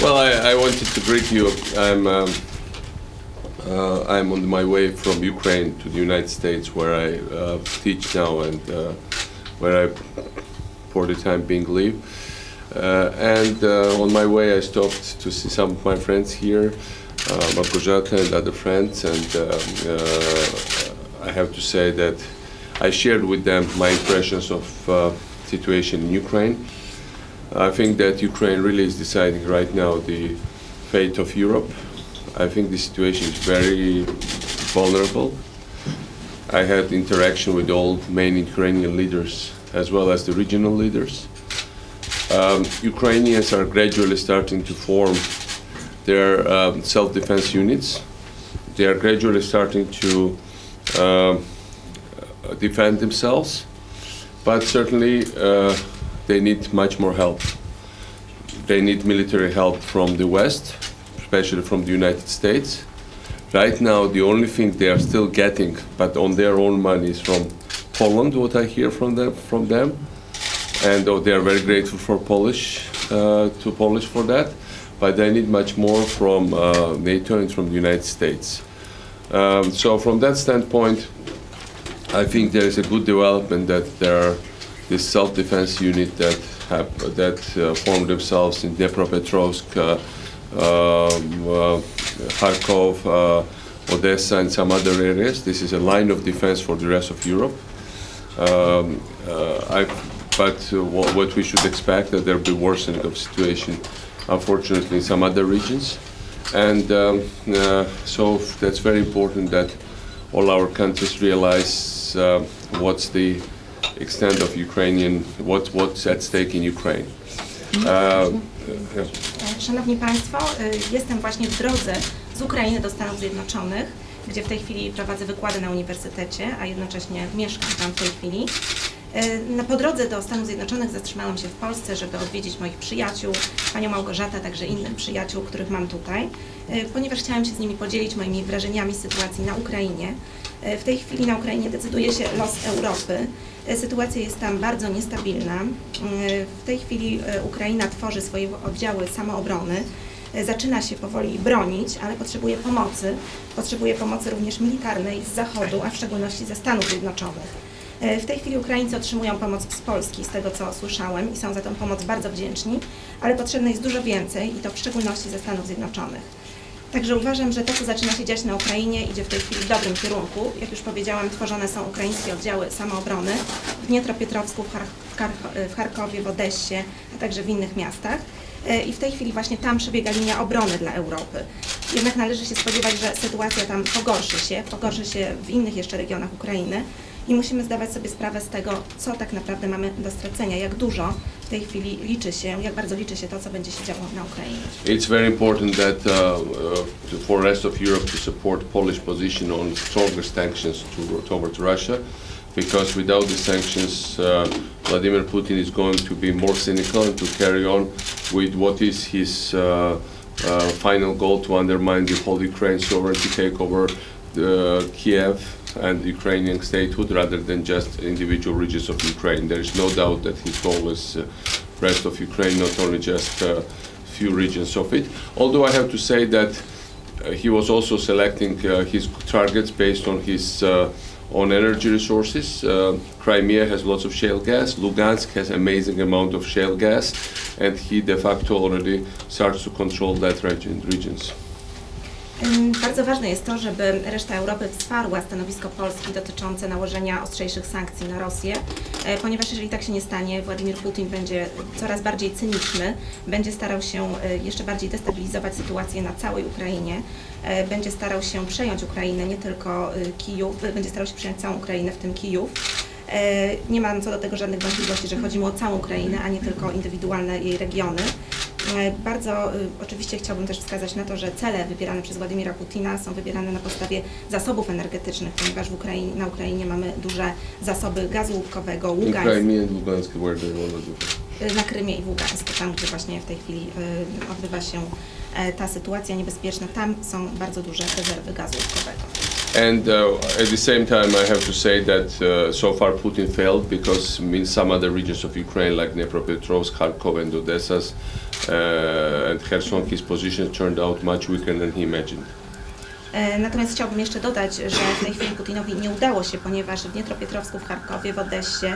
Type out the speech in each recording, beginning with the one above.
Well, I wanted to greet you. I'm on my way from Ukraine to the United States, where I teach now and where I, for the time being, live. On my way, I stopped to see some of my friends here, Małgorzatę and other friends, and I have to say that I shared with them my impressions of situation in Ukraine. I think that Ukraine really is deciding right now the fate of Europe. I think the situation is very vulnerable. I had interaction with all main Ukrainian leaders as well as the regional leaders. Ukrainians are gradually starting to form their self-defense units. They are gradually starting to defend themselves, but certainly they need much more help. They need military help from the West, especially from the United States. Right now, the only thing they are still getting, but on their own money, is from Poland, what I hear from them. And they are very grateful for Polish for that, but they need much more from NATO and from the United States. So from that standpoint, I think there is a good development that there are this self-defense unit that formed themselves in Dnipropetrovsk, Kharkov, Odessa, and some other areas. This is a line of defense for the rest of Europe. What we should expect that there will be worsening of situation, unfortunately, in some other regions. And so that's very important that all our countries realize what's the extent of what's at stake in Ukraine. Szanowni Państwo, jestem właśnie w drodze z Ukrainy do Stanów Zjednoczonych, gdzie w tej chwili prowadzę wykłady na uniwersytecie, a jednocześnie mieszkam tam w tej chwili. Po drodze do Stanów Zjednoczonych zatrzymałam się w Polsce, żeby odwiedzić moich przyjaciół, panią Małgorzatę, a także innych przyjaciół, których mam tutaj, ponieważ chciałam się z nimi podzielić moimi wrażeniami z sytuacji na Ukrainie. W tej chwili na Ukrainie decyduje się los Europy. Sytuacja jest tam bardzo niestabilna. W tej chwili Ukraina tworzy swoje oddziały samoobrony. Zaczyna się powoli bronić, ale potrzebuje pomocy. Potrzebuje pomocy również militarnej z Zachodu, a w szczególności ze Stanów Zjednoczonych. W tej chwili Ukraińcy otrzymują pomoc z Polski, z tego co słyszałem, i są za tę pomoc bardzo wdzięczni, ale potrzebne jest dużo więcej i to w szczególności ze Stanów Zjednoczonych. Także uważam, że to, co zaczyna się dziać na Ukrainie, idzie w tej chwili w dobrym kierunku. Jak już powiedziałam, tworzone są ukraińskie oddziały samoobrony w Dnipropetrovsku, w Charkowie, w Odessie, a także w innych miastach. I w tej chwili właśnie tam przebiega linia obrony dla Europy. Jednak należy się spodziewać, że sytuacja tam pogorszy się w innych jeszcze regionach Ukrainy i musimy zdawać sobie sprawę z tego, co tak naprawdę mamy do stracenia, jak dużo w tej chwili jak bardzo liczy się to, co będzie się działo na Ukrainie. It's very important that for the rest of Europe to support Polish position on stronger sanctions towards Russia, because without the sanctions, Vladimir Putin is going to be more cynical and to carry on with what is his final goal to undermine the whole Ukraine sovereignty, take over Kiev and Ukrainian statehood rather than just individual regions of Ukraine. There is no doubt that his goal is rest of Ukraine, not only just a few regions of it. Although I have to say that he was also selecting his targets based on his on energy resources. Crimea has lots of shale gas, Lugansk has amazing amount of shale gas, and he de facto already starts to control that regions. Bardzo ważne jest to, żeby reszta Europy wsparła stanowisko Polski dotyczące nałożenia ostrzejszych sankcji na Rosję, ponieważ jeżeli tak się nie stanie, Władimir Putin będzie coraz bardziej cyniczny, będzie starał się jeszcze bardziej destabilizować sytuację na całej Ukrainie, będzie starał się przejąć Ukrainę, nie tylko Kijów, będzie starał się przejąć całą Ukrainę, w tym Kijów. Nie mam co do tego żadnych wątpliwości, że chodzi mu o całą Ukrainę, a nie tylko indywidualne jej regiony. Bardzo oczywiście chciałbym też wskazać na to, że cele wybierane przez Władimira Putina są wybierane na podstawie zasobów energetycznych, ponieważ na Ukrainie mamy duże zasoby gazu łupkowego, Lugansk. na Krymie i w Ługańsku, tam gdzie właśnie w tej chwili odbywa się ta sytuacja niebezpieczna. Tam są bardzo duże rezerwy gazu łupkowego. And at the same time, I have to say that so far Putin failed because in some other regions of Ukraine, like Dnipropetrovsk, Kharkov, and Odessa, and Kherson, his position turned out much weaker than he imagined. Natomiast chciałbym jeszcze dodać, że w tej chwili Putinowi nie udało się, ponieważ w Dniepropietrowsku, w Charkowie, w Odessie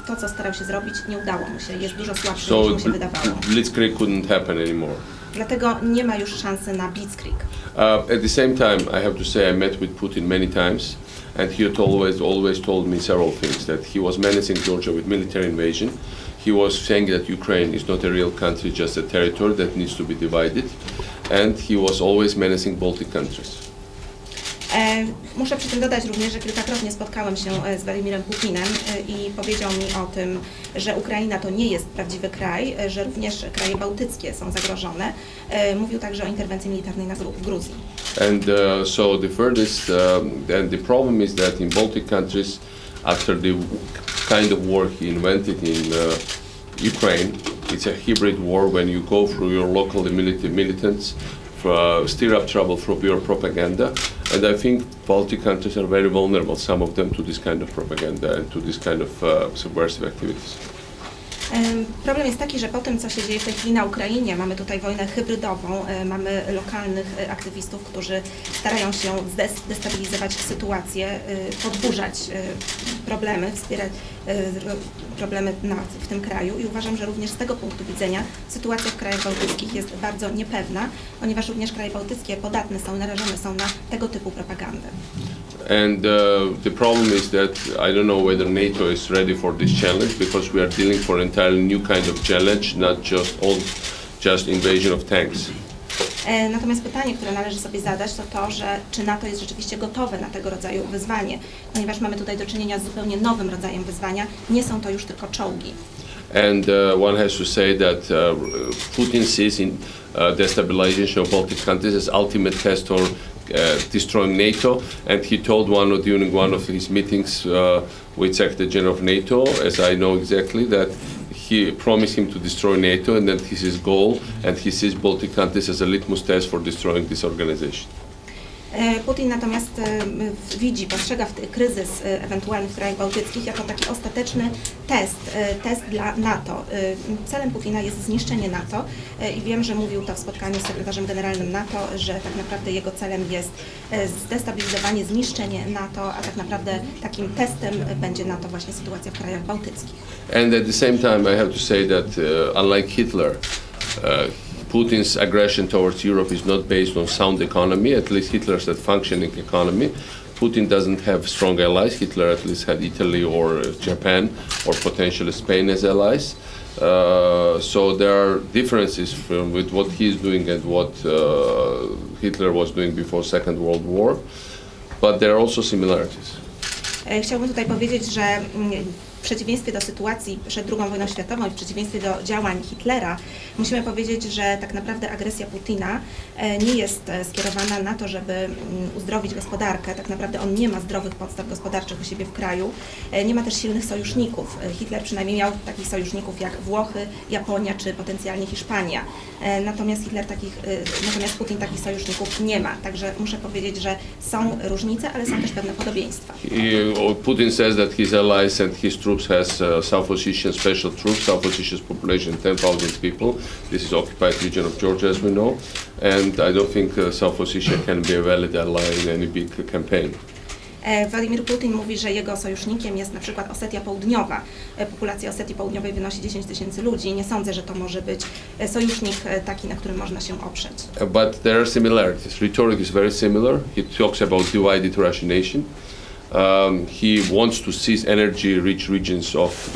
to, co starał się zrobić, nie udało mu się. Jest dużo słabszy, niż mu się wydawało. Blitzkrieg couldn't happen anymore. Dlatego nie ma już szansy na Blitzkrieg. At the same time, I have to say I met with Putin many times, and he had always told me several things. That he was menacing Georgia with military invasion. He was saying that Ukraine is not a real country, just a territory that needs to be divided. And he was always menacing Baltic countries. Muszę przy tym dodać również, że kilkakrotnie spotkałem się z Władimirem Putinem i powiedział mi o tym, że Ukraina to nie jest prawdziwy kraj, że również kraje bałtyckie są zagrożone. Mówił także o interwencji militarnej w Gruzji. And so the furthest, and the problem is that in Baltic countries, after the kind of war he invented in Ukraine, it's a hybrid war when you go through your local militants, stir up trouble through pure propaganda, and I think Baltic countries are very vulnerable, some of them, to this kind of propaganda and to this kind of subversive activities. Problem jest taki, że po tym, co się dzieje w tej chwili na Ukrainie, mamy tutaj wojnę hybrydową, mamy lokalnych aktywistów, którzy starają się destabilizować sytuację, podburzać problemy, wspierać problemy w tym kraju i uważam, że również z tego punktu widzenia sytuacja w krajach bałtyckich jest bardzo niepewna, ponieważ również kraje bałtyckie podatne są, narażone są na tego typu propagandę. And the problem is that I don't know whether NATO is ready for this challenge because we are dealing for an entirely new kind of challenge, not just invasion of tanks. Natomiast pytanie, które należy sobie zadać, to to, że czy NATO jest rzeczywiście gotowe na tego rodzaju wyzwanie, ponieważ mamy tutaj do czynienia z zupełnie nowym rodzajem wyzwania, nie są to już tylko czołgi. And one has to say that Putin sees in destabilization of Baltic countries as ultimate test on destroying NATO, and he told during one of his meetings with Secretary General of NATO, as I know exactly, that he promised him to destroy NATO, and that is his goal, and he sees Baltic countries as a litmus test for destroying this organization. Putin natomiast postrzega kryzys ewentualny w krajach bałtyckich jako taki ostateczny test dla NATO. Celem Putina jest zniszczenie NATO i wiem, że mówił to w spotkaniu z sekretarzem generalnym NATO, że tak naprawdę jego celem jest zdestabilizowanie, zniszczenie NATO, a tak naprawdę takim testem będzie NATO właśnie sytuacja w krajach bałtyckich. And at the same time I have to say that unlike Hitler, Putin's aggression towards Europe is not based on sound economy. At least Hitler had functioning economy. Putin doesn't have strong allies. Hitler at least had Italy or Japan or potentially Spain as allies. So there are differences with what he's doing and what Hitler was doing before Second World War, but there are also similarities. Chciałbym tutaj powiedzieć, że w przeciwieństwie do sytuacji przed II wojną światową i w przeciwieństwie do działań Hitlera, musimy powiedzieć, że tak naprawdę agresja Putina nie jest skierowana na to, żeby uzdrowić gospodarkę. Tak naprawdę on nie ma zdrowych podstaw gospodarczych u siebie w kraju, nie ma też silnych sojuszników. Hitler przynajmniej miał takich sojuszników jak Włochy, Japonia czy potencjalnie Hiszpania. Natomiast Putin takich sojuszników nie ma. Także muszę powiedzieć, że są różnice, ale są też pewne podobieństwa. Putin says that his allies and his troops has South Ossetian special troops. South Ossetia's population 10,000 people. This is occupied region of Georgia, as we know, and I don't think South Ossetia can be a valid ally in any big campaign. Władimir Putin mówi, że jego sojusznikiem jest na przykład Osetia Południowa. Populacja Osetii Południowej wynosi 10 000 ludzi. Nie sądzę, że to może być sojusznik taki, na którym można się oprzeć. But there are similarities. Rhetoric is very similar. He talks about divided Russian nation. He wants to seize energy-rich regions of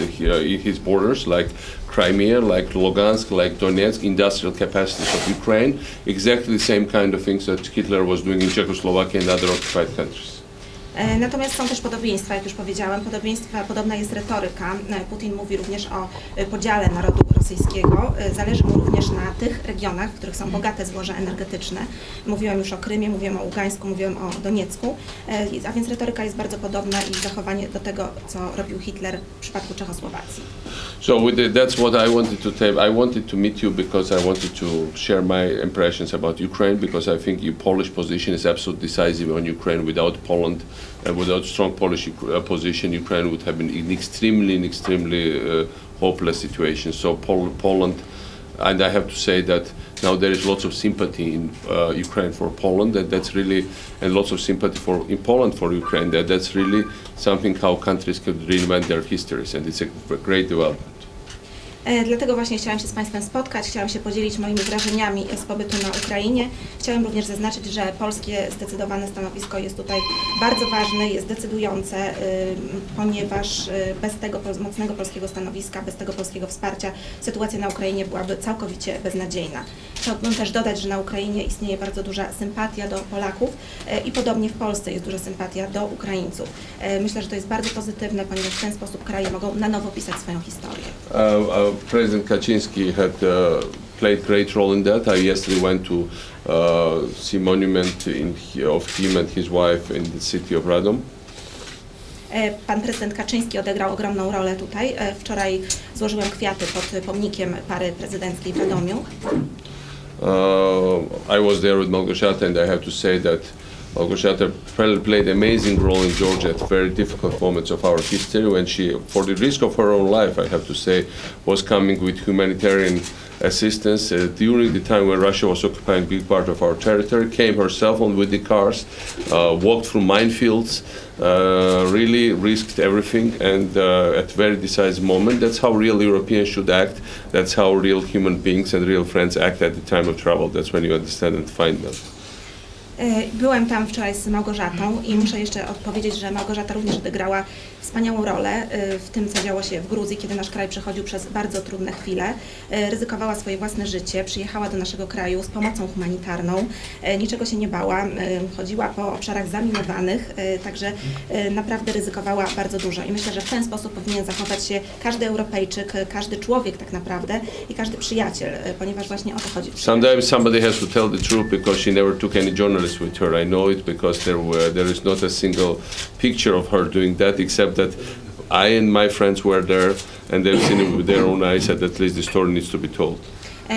his borders, like Crimea, like Lugansk, like Donetsk, industrial capacities of Ukraine. Exactly the same kind of things that Hitler was doing in Czechoslovakia and other occupied countries. Natomiast są też podobieństwa, jak już powiedziałem, podobna jest retoryka. Putin mówi również o podziale narodu rosyjskiego. Zależy mu również na tych regionach, w których są bogate złoża energetyczne. Mówiłam już o Krymie, mówiłam o Ługańsku, mówiłam o Doniecku, a więc retoryka jest bardzo podobna i zachowanie do tego, co robił Hitler w przypadku Czechosłowacji. So that's what I wanted to tell. I wanted to meet you because I wanted to share my impressions about Ukraine, because I think your Polish position is absolutely decisive on Ukraine. Without Poland and without strong Polish position, Ukraine would have been in extremely hopeless situation. So Poland, and I have to say that now there is lots of sympathy in Ukraine for Poland, and that's really, and lots of sympathy in Poland for Ukraine. That's really something how countries could reinvent their histories, and it's a great development. Dlatego właśnie chciałam się z Państwem spotkać, chciałam się podzielić moimi wrażeniami z pobytu na Ukrainie. Chciałam również zaznaczyć, że polskie zdecydowane stanowisko jest tutaj bardzo ważne, jest decydujące, ponieważ bez tego mocnego polskiego stanowiska, bez tego polskiego wsparcia sytuacja na Ukrainie byłaby całkowicie beznadziejna. Chciałabym też dodać, że na Ukrainie istnieje bardzo duża sympatia do Polaków i podobnie w Polsce jest duża sympatia do Ukraińców. Myślę, że to jest bardzo pozytywne, ponieważ w ten sposób kraje mogą na nowo pisać swoją historię. President Kaczynski had played great role in that. I yesterday went to see monument of him and his wife in the city of Radom. Pan prezydent Kaczyński odegrał ogromną rolę tutaj. Wczoraj złożyłem kwiaty pod pomnikiem pary prezydenckiej w Radomiu. I was there with Małgorzatę, and I have to say that Małgorzata played an amazing role in Georgia at very difficult moments of our history, when she, for the risk of her own life, I have to say, was coming with humanitarian assistance during the time when Russia was occupying a big part of our territory, came herself on with the cars, walked through minefields, really risked everything, and at a very decisive moment. That's how real Europeans should act. That's how real human beings and real friends act at the time of trouble. That's when you understand and find them. Byłem tam wczoraj z Małgorzatą i muszę jeszcze odpowiedzieć, że Małgorzata również odegrała wspaniałą rolę w tym, co działo się w Gruzji, kiedy nasz kraj przechodził przez bardzo trudne chwile. Ryzykowała swoje własne życie, przyjechała do naszego kraju z pomocą humanitarną, niczego się nie bała, chodziła po obszarach zaminowanych, także naprawdę ryzykowała bardzo dużo. I myślę, że w ten sposób powinien zachować się każdy Europejczyk, każdy człowiek tak naprawdę i każdy przyjaciel, ponieważ właśnie o to chodzi. Sometimes somebody has to tell the truth because she never took any journalist with her. I know it because there is not a single picture of her doing that, except that I and my friends were there and they've seen it with their own eyes, and at least the story needs to be told.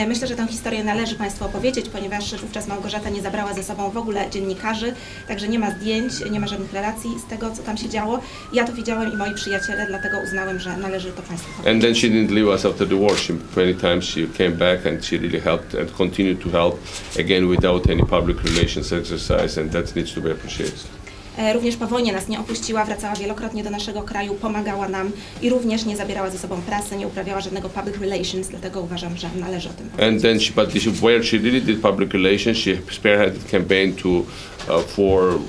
Myślę, że tę historię należy Państwu opowiedzieć, ponieważ wówczas Małgorzata nie zabrała ze sobą w ogóle dziennikarzy, także nie ma zdjęć, nie ma żadnych relacji z tego, co tam się działo. Ja to widziałem i moi przyjaciele, dlatego uznałem, że należy to Państwu powiedzieć. And then she didn't leave us after the war. Many times she came back and she really helped and continued to help, again without any public relations exercise, and that needs to be appreciated. Również po wojnie nas nie opuściła, wracała wielokrotnie do naszego kraju, pomagała nam i również nie zabierała ze sobą prasy, nie uprawiała żadnego public relations, dlatego uważam, że należy o tym powiedzieć. And then where she really did public relations, she spearheaded campaign for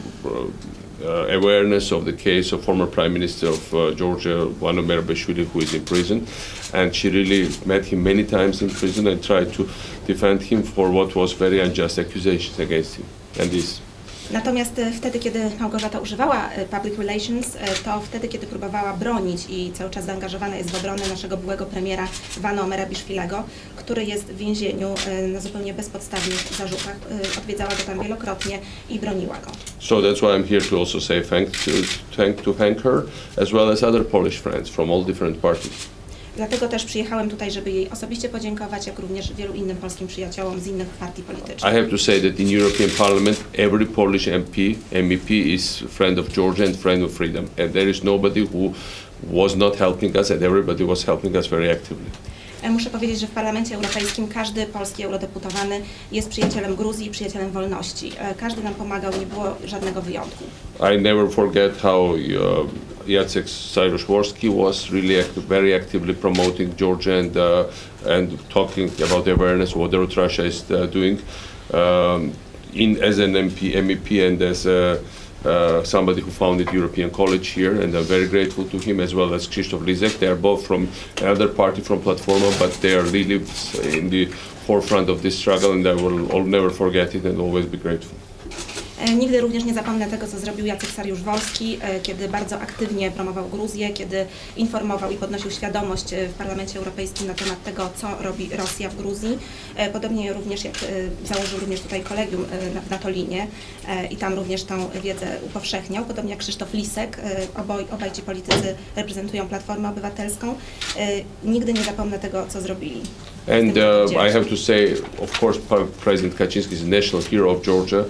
awareness of the case of former Prime Minister of Georgia, Gosiewską, who is in prison, and she really met him many times in prison and tried to defend him for what was very unjust accusations against him. And this. Natomiast wtedy, kiedy Małgorzata używała public relations, to wtedy, kiedy próbowała bronić i cały czas zaangażowana jest w obronę naszego byłego premiera Vano Merabishviliego, który jest w więzieniu na zupełnie bezpodstawnych zarzutach. Odwiedzała go tam wielokrotnie i broniła go. So that's why I'm here to also say thank her, as well as other Polish friends from all different parties. Dlatego też przyjechałem tutaj, żeby jej osobiście podziękować, jak również wielu innym polskim przyjaciołom z innych partii politycznych. I have to say that in European Parliament, every Polish MEP is a friend of Georgia and friend of freedom. And there is nobody who was not helping us, and everybody was helping us very actively. Muszę powiedzieć, że w Parlamencie Europejskim każdy polski eurodeputowany jest przyjacielem Gruzji, przyjacielem wolności. Każdy nam pomagał, nie było żadnego wyjątku. I never forget how Jacek Sajrusz-Wolski was really very actively promoting Georgia and talking about awareness what Russia is doing as an MEP and as somebody who founded European College here, and I'm very grateful to him, as well as Krzysztof Lizek. They are both from another party, from Platforma, but they are really in the forefront of this struggle, and I will never forget it and always be grateful. Nigdy również nie zapomnę tego, co zrobił Jacek Sariusz-Wolski, kiedy bardzo aktywnie promował Gruzję, kiedy informował i podnosił świadomość w Parlamencie Europejskim na temat tego, co robi Rosja w Gruzji. Podobnie również jak założył również tutaj kolegium na Tolinie i tam również tą wiedzę upowszechniał. Podobnie jak Krzysztof Lisek, obaj ci politycy reprezentują Platformę Obywatelską. Nigdy nie zapomnę tego, co zrobili. And I have to say, of course, President Kaczynski is a national hero of Georgia,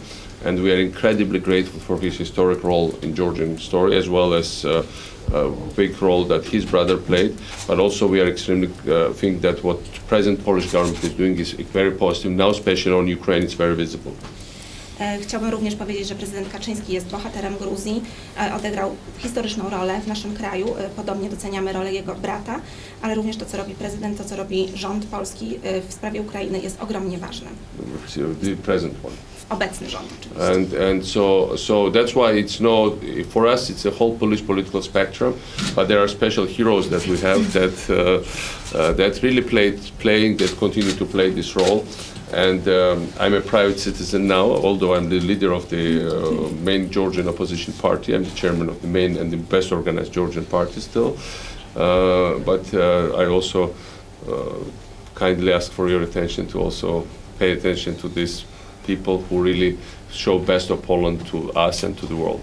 and we are incredibly grateful for his historic role in Georgian story, as well as a big role that his brother played. But also we are extremely think that what present Polish government is doing is very positive. Now, especially on Ukraine, it's very visible. Chciałbym również powiedzieć, że prezydent Kaczyński jest bohaterem Gruzji, odegrał historyczną rolę w naszym kraju. Podobnie doceniamy rolę jego brata, ale również to, co robi prezydent, to, co robi rząd polski w sprawie Ukrainy jest ogromnie ważne. The present one. Obecny rząd oczywiście. And so that's why it's for us it's a whole Polish political spectrum, but there are special heroes that we have that really that continue to play this role. And I'm a private citizen now, although I'm the leader of the main Georgian opposition party. I'm the chairman of the main and the best organized Georgian party still. But I also kindly ask for your attention to also pay attention to these people who really show best of Poland to us and to the world.